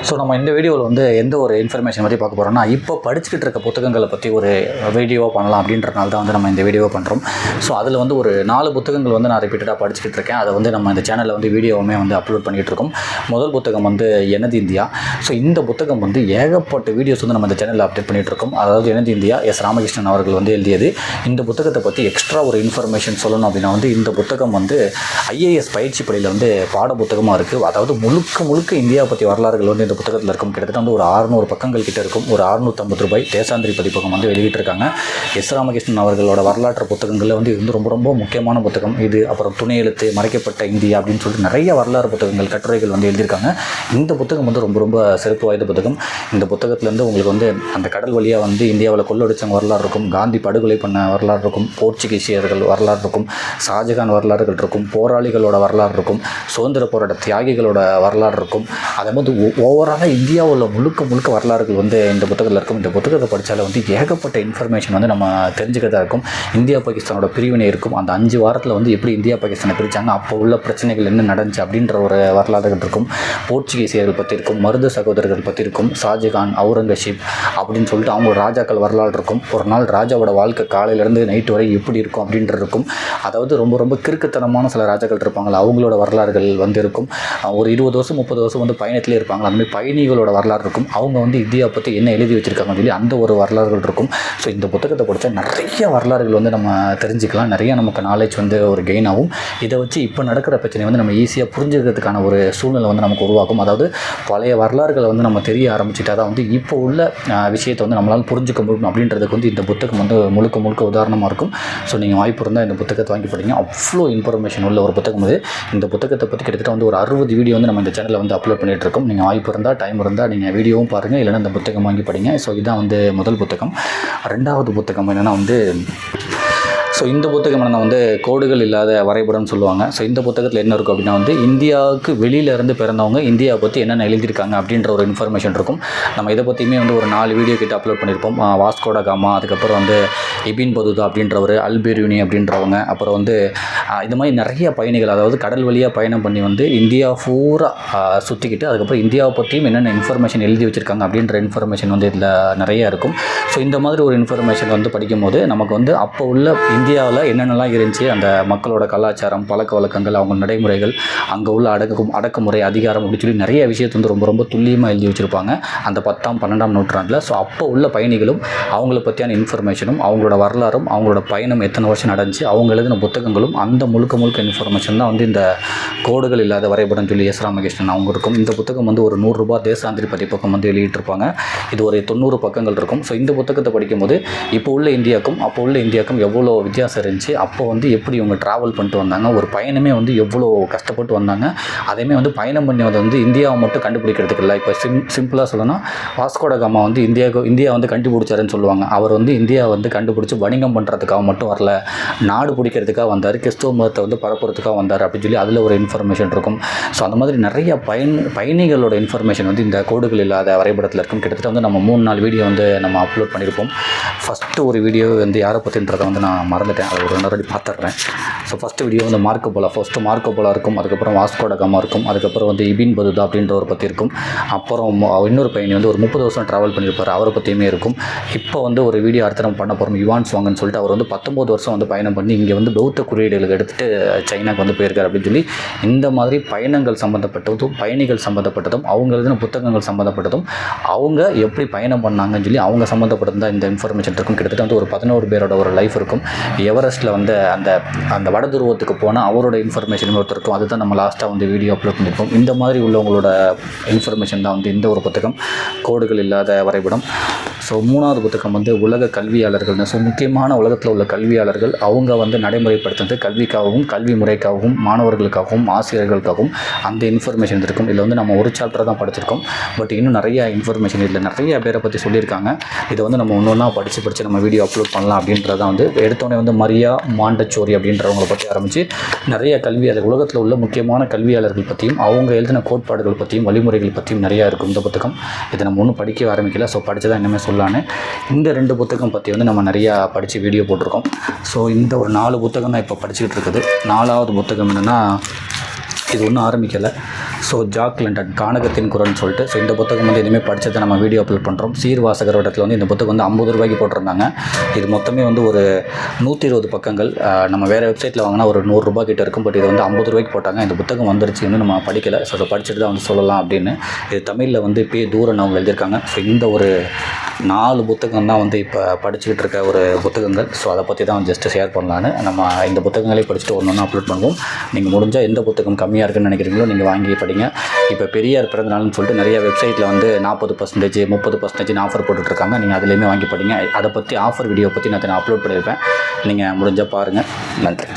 So நம்ம இந்த வீடியோவில் வந்து எந்த ஒரு இன்ஃபர்மேஷன் பற்றி பார்க்க போகிறோம்னா, இப்போ படிச்சுக்கிட்டு இருக்க புத்தகங்களை பற்றி ஒரு வீடியோவாக பண்ணலாம் அப்படின்றனால தான் வந்து நம்ம இந்த வீடியோவை பண்ணுறோம். ஸோ அதில் வந்து ஒரு 4 புத்தகங்கள் வந்து நான் ரிப்பீட்டடாக படிச்சுக்கிட்டு இருக்கேன். அதை வந்து நம்ம இந்த சேனலில் வந்து வீடியோவுமே வந்து அப்லோட் பண்ணிகிட்டு இருக்கோம். முதல் புத்தகம் வந்து எனது இந்தியா. ஸோ இந்த புத்தகம் வந்து ஏகப்பட்ட வீடியோஸ் வந்து நம்ம இந்த சேனலில் அப்டேட் பண்ணிகிட்டு இருக்கோம். அதாவது எனது இந்தியா எஸ் ராமகிருஷ்ணன் அவர்கள் வந்து எழுதியது. இந்த புத்தகத்தை பற்றி எக்ஸ்ட்ரா ஒரு இன்ஃபர்மேஷன் சொல்லணும் அப்படின்னா வந்து இந்த புத்தகம் வந்து ஐஏஎஸ் பயிற்சி பள்ளியில் வந்து பாட புத்தகமாக இருக்குது. அதாவது முழுக்க இந்தியா பற்றி வரலாறுகள் வந்து இந்த புத்தகத்தில் இருக்கும். கிட்டத்தட்ட வந்து ஒரு 600 பக்கங்கள் கிட்ட இருக்கும். ஒரு 650 ரூபாய் தேசாந்திரி பதிப்பகம் வந்து வெளியிட்டிருக்காங்க. எஸ் ராமகிருஷ்ணன் அவர்களோட வரலாற்று புத்தகங்களில் வந்து இது வந்து ரொம்ப முக்கியமான புத்தகம் இது. அப்புறம் துணை எழுத்து, மறைக்கப்பட்ட இந்தியா அப்படின்னு சொல்லிட்டு நிறைய வரலாறு புத்தகங்கள், கட்டுரைகள் வந்து எழுதியிருக்காங்க. இந்த புத்தகம் வந்து ரொம்ப சிறப்பு வாய்ந்த புத்தகம். இந்த புத்தகத்துலேருந்து உங்களுக்கு வந்து அந்த கடல் வழியாக வந்து இந்தியாவில் கொள்ளடிச்சவங்க வரலாறு இருக்கும், காந்தி படுகொலை பண்ண வரலாறு இருக்கும், போர்ச்சுகீசியர்கள் வரலாறு இருக்கும், ஷாஜகான் வரலாறுகள் இருக்கும், போராளிகளோட வரலாறு இருக்கும், சுதந்திர போராட்ட தியாகிகளோட வரலாறு இருக்கும். அதே மாதிரி ஓவராலாக இந்தியாவில் முழுக்க வரலாறுகள் வந்து இந்த புத்தகத்தில் இருக்கும். இந்த புத்தகத்தை படித்தால வந்து ஏகப்பட்ட இன்ஃபர்மேஷன் வந்து நம்ம தெரிஞ்சுக்கிறதா இருக்கும். இந்தியா பாகிஸ்தானோட பிரிவினை இருக்கும். அந்த 5 வாரத்தில் வந்து எப்படி இந்தியா பாகிஸ்தானை பிரித்தாங்க, அப்போ உள்ள பிரச்சனைகள் என்ன நடந்துச்சு அப்படின்ற ஒரு வரலாறுகள் இருக்கும். போர்ச்சுகீசியர்கள் பற்றி இருக்கும், மருது சகோதரர்கள் பற்றி இருக்கும், ஷாஜகான், அவுரங்கசீப் அப்படின்னு சொல்லிட்டு அவங்களோட ராஜாக்கள் வரலாறு இருக்கும். ஒரு நாள் ராஜாவோட வாழ்க்கை காலையிலேருந்து நைட்டு வரை எப்படி இருக்கும் அப்படின்றது இருக்கும். அதாவது ரொம்ப கிறுக்குத்தனமான சில ராஜாக்கள் இருப்பாங்களா, அவங்களோட வரலாறுகள் வந்து இருக்கும். ஒரு 20 வருஷம் 30 வருஷம் வந்து பயணத்திலே இருப்பாங்க. அதுமாதிரி பயணிகளோட வரலாறு இருக்கும். அவங்க வந்து இந்தியா பற்றி என்ன எழுதி வச்சுருக்காங்கன்னு சொல்லி அந்த ஒரு வரலாறுகள் இருக்கும். ஸோ இந்த புத்தகத்தை படித்தா நிறைய வரலாறுகள் வந்து நம்ம தெரிஞ்சுக்கலாம். நிறைய நமக்கு நாலேஜ் வந்து ஒரு கெயின் ஆகும். இதை வச்சு இப்போ நடக்கிற பிரச்சனை வந்து நம்ம ஈஸியாக புரிஞ்சுக்கிறதுக்கான ஒரு சூழ்நிலை வந்து நமக்கு உருவாக்கும். அதாவது பழைய வரலாறுகளை வந்து நம்ம தெரிய ஆரம்பிச்சிட்டா தான் வந்து இப்போ உள்ள விஷயத்தை வந்து நம்மளால் புரிஞ்சுக்க முடியும் அப்படின்றதுக்கு வந்து இந்த புத்தகம் வந்து முழுக்க உதாரணமாக இருக்கும். ஸோ நீங்கள் வாய்ப்பு இருந்தால் இந்த புத்தகத்தை வாங்கி படிங்க. அவ்வளோ இன்ஃபர்மேஷன் உள்ள ஒரு புத்தகம் இது. இந்த புத்தகத்தை பற்றி கிட்டத்தட்ட வந்து ஒரு 60 வீடியோ வந்து நம்ம இந்த சேனலில் வந்து அப்லோட் பண்ணிகிட்டு இருக்கோம். நீங்கள் வாய்ப்பு இருந்தால், டைம் இருந்தால் நீங்கள் வீடியோவும் பாருங்கள், இல்லைன்னா இந்த புத்தகம் வாங்கி படிங்க. ஸோ இதுதான் வந்து முதல் புத்தகம். 2வது புத்தகம் என்னென்னா வந்து இந்த புத்தகம் என்னென்னா வந்து கோடுகள் இல்லாத வரைபடம்னு சொல்லுவாங்க. ஸோ இந்த புத்தகத்தில் என்ன இருக்கும் அப்படின்னா வந்து இந்தியாவுக்கு வெளியிலேருந்து பிறந்தவங்க இந்தியாவை பற்றி என்னென்ன எழுதியிருக்காங்க அப்படின்ற ஒரு இன்ஃபர்மேஷன் இருக்கும். நம்ம இதை பற்றியுமே வந்து ஒரு 4 வீடியோ கிட்ட அப்லோட் பண்ணியிருப்போம். வாஸ்கோட காமா, அதுக்கப்புறம் வந்து இபின் பதுதா அப்படின்றவர், அல்பெருனி அப்படின்றவங்க, அப்புறம் வந்து இது மாதிரி நிறைய பயணிகள், அதாவது கடல் வழியாக பயணம் பண்ணி வந்து இந்தியா பூரா சுற்றிக்கிட்டு அதுக்கப்புறம் இந்தியாவை பற்றியும் என்னென்ன இன்ஃபர்மேஷன் எழுதி வச்சுருக்காங்க அப்படின்ற இன்ஃபர்மேஷன் வந்து இதில் நிறைய இருக்கும். ஸோ இந்த மாதிரி ஒரு இன்ஃபர்மேஷன் வந்து படிக்கும்போது நமக்கு வந்து அப்போ உள்ள இந்தியாவில் என்னென்னலாம் இருந்துச்சு, அந்த மக்களோட கலாச்சாரம், பழக்க வழக்கங்கள், அவங்க நடைமுறைகள், அங்கே உள்ள அடக்குமுறை, அதிகாரம் அப்படின்னு சொல்லி நிறைய விஷயத்தை வந்து ரொம்ப துல்லியமாக எழுதி வச்சுருப்பாங்க அந்த 10ஆம் 12ஆம் நூற்றாண்டில். ஸோ அப்போ உள்ள பயணிகளும் அவங்கள பற்றியான இன்ஃபர்மேஷனும், அவங்களோட வரலாறும், அவங்களோட பயணம் எத்தனை வருஷம் நடந்துச்சு, அவங்க எழுதின புத்தகங்களும், அந்த முழுக்க இன்ஃபர்மேஷன் தான் வந்து இந்த கோடுகள் இல்லாத வரைபடம் சொல்லி எஸ் ராமகிருஷ்ணன் அவங்க இருக்கும். இந்த புத்தகம் வந்து ஒரு 100 ரூபாய் தேசாந்திரி பதிப்பகம் வந்து வெளியிட்டிருப்பாங்க. இது ஒரு 90 பக்கங்கள் இருக்கும். ஸோ இந்த புத்தகத்தை படிக்கும்போது இப்போ உள்ள இந்தியாவுக்கும் அப்போ உள்ள இந்தியாவுக்கும் எவ்வளோ வித்தியாசம் இருந்துச்சு, அப்போ வந்து எப்படி இவங்க ட்ராவல் பண்ணிட்டு வந்தாங்க, ஒரு பயணமே வந்து எவ்வளோ கஷ்டப்பட்டு வந்தாங்க, அதேமே வந்து பயணம் பண்ணி வந்து இந்தியாவை மட்டும் கண்டுபிடிக்கிறதுக்கு இல்லை. இப்போ சிம்பிளாக சொல்லணும், வாஸ்கோட காமா வந்து இந்தியா வந்து கண்டுபிடிச்சாருன்னு சொல்லுவாங்க. அவர் வந்து இந்தியா வந்து கண்டுபிடிச்சி வணிகம் பண்ணுறதுக்காக மட்டும் வரல, நாடு பிடிக்கிறதுக்காக வந்தார், கிறிஸ்துவ மதத்தை வந்து பரப்புறதுக்காக வந்தார் அப்படின்னு சொல்லி அதில் ஒரு இன்ஃபர்மேஷன் இருக்கும். ஸோ அந்த மாதிரி நிறைய பயணிகளோட இன்ஃபர்மேஷன் வந்து இந்த கோடுகள் இல்லாத வரைபடத்தில் இருக்கும். கிட்டத்தட்ட வந்து நம்ம 3-4 வீடியோ வந்து நம்ம அப்லோட் பண்ணியிருப்போம். ஃபஸ்ட்டு ஒரு வீடியோ வந்து யாரை பற்றின்றதை வந்து நான் மறந்துட்டேன், அதை ஒரு நேரடி பார்த்துட்றேன். ஸோ ஃபஸ்ட்டு வீடியோ வந்து மார்க்கோ போலா இருக்கும். அதுக்கப்புறம் வாஸ்கோட காமா இருக்கும். அதுக்கப்புறம் வந்து இபின் பதுதா அப்படின்றவர் பற்றி இருக்கும். அப்புறம் இன்னொரு பையனி வந்து ஒரு 30 வருஷம் ட்ராவல் பண்ணியிருப்பார், அவரை பற்றியுமே இருக்கும். இப்போ வந்து ஒரு வீடியோ அடுத்த நம்ம பண்ண போகிறோம், யுவான் சுவாங்னு சொல்லிட்டு. அவர் வந்து 19 வருஷம் வந்து பயணம் பண்ணி இங்கே வந்து பௌத்த குறியீடுகளுக்கு எடுத்துகிட்டு சைனாக்கு வந்து போயிருக்கார் அப்படின்னு சொல்லி இந்த மாதிரி பயணங்கள் சம்மந்தப்பட்டதும், பயணிகள் சம்மந்தப்பட்டதும், அவங்க எழுதின புத்தகங்கள் சம்மந்தப்பட்டதும், அவங்க எப்படி பயணம் பண்ணாங்கன்னு சொல்லி அவங்க சம்மந்தப்பட்டது தான் இந்த இன்ஃபர்மேஷன் இருக்கும். கிட்டத்தட்ட வந்து ஒரு 11 பேரோட ஒரு லைஃப் இருக்கும். எவரெஸ்ட்டில் வந்து அந்த வட துருவத்துக்கு போனால் அவரோட இன்ஃபர்மேஷன் ஒருத்தர் இருக்கும். அதுதான் நம்ம லாஸ்ட்டாக வந்து வீடியோ அப்லோட் பண்ணியிருப்போம். இந்த மாதிரி உள்ளவங்களோட இன்ஃபர்மேஷன் தான் வந்து இந்த ஒரு புத்தகம், கோடுகள் இல்லாத வரைபடம். ஸோ 3வது புத்தகம் வந்து உலக கல்வியாளர்கள். ஸோ முக்கியமான உலகத்தில் உள்ள கல்வியாளர்கள் அவங்க வந்து நடைமுறைப்படுத்துறது கல்விக்காகவும், கல்வி முறைக்காகவும், மாணவர்களுக்காகவும், ஆசிரியர்களுக்காகவும் அந்த இன்ஃபர்மேஷன் இருக்கும். இதில் வந்து நம்ம ஒரு சாப்டர் தான் படிச்சிருக்கோம். பட் இன்னும் நிறைய இன்ஃபர்மேஷன் இதில் நிறைய பேரை பற்றி சொல்லியிருக்காங்க. இதை வந்து நம்ம ஒன்றா படித்து நம்ம வீடியோ அப்லோட் பண்ணலாம் அப்படின்றதான் வந்து எடுத்தோடனே வந்து மரியா மாண்டச்சோரி அப்படின்றவங்களை பற்றி ஆரம்பித்து நிறைய கல்வியாளர்கள், உலகத்தில் உள்ள முக்கியமான கல்வியாளர்கள் பற்றியும் அவங்க எழுதின கோட்பாடுகள் பற்றியும் வழிமுறைகள் பற்றியும் நிறையா இருக்கும் இந்த புத்தகம். இதை நம்ம ஒன்றும் படிக்க ஆரம்பிக்கல. ஸோ படித்து தான் இன்னுமே சொல்லலான்னு இந்த 2 புத்தகம் பற்றி வந்து நம்ம நிறையா படித்து வீடியோ போட்டிருக்கோம். ஸோ இந்த ஒரு 4 புத்தகம் தான் இப்போ படிச்சுக்கிட்டு இருக்குது. 4வது புத்தகம் என்னென்னா இது ஒன்றும் ஆரம்பிக்கலை. ஸோ ஜாக் லண்டன் கானகத்தின் குரல்னு சொல்லிட்டு, ஸோ இந்த புத்தகம் வந்து இனிமேல் படித்ததை நம்ம வீடியோ அப்லோட் பண்ணுறோம். சீர்வாசகர் வட்டத்தில் வந்து இந்த புத்தகம் வந்து 50 ரூபாய்க்கு போட்டிருந்தாங்க. இது மொத்தமே வந்து ஒரு 120 பக்கங்கள். நம்ம வேறு வெப்சைட்டில் வாங்கினா ஒரு 100 ரூபா கிட்ட இருக்கும். பட் இது வந்து 50 ரூபாய்க்கு போட்டாங்க. இந்த புத்தகம் வந்துருச்சு, இன்னும் நம்ம படிக்கலை. ஸோ அதை படிச்சுட்டு தான் வந்து சொல்லலாம் அப்படின்னு. இது தமிழில் வந்து பே தூரன் அவங்க எழுதியிருக்காங்க. ஸோ இந்த ஒரு 4 புத்தகம் தான் வந்து இப்போ படிச்சுக்கிட்டு இருக்க ஒரு புத்தகங்கள். ஸோ அதை பற்றி தான் ஜஸ்ட்டு ஷேர் பண்ணலான்னு. நம்ம இந்த புத்தகங்களே படிச்சுட்டு ஒன்று அப்லோட் பண்ணுவோம். நீங்கள் முடிஞ்சால் எந்த புத்தகம் கம்மியாக இருக்குன்னு நினைக்கிறீங்களோ நீங்கள் வாங்கி படிங்க. இப்போ பெரியார் பிறந்தநாள்னு சொல்லிட்டு நிறைய வெப்சைட்டில் வந்து 40%, 30% ஆஃபர் போட்டுட்ருக்காங்க. நீங்கள் அதுலேயுமே வாங்கி படிங்க. அதை பற்றி ஆஃபர் வீடியோ பற்றி நான் அப்லோட் பண்ணியிருப்பேன். நீங்கள் முடிஞ்சால் பாருங்கள். நன்றி.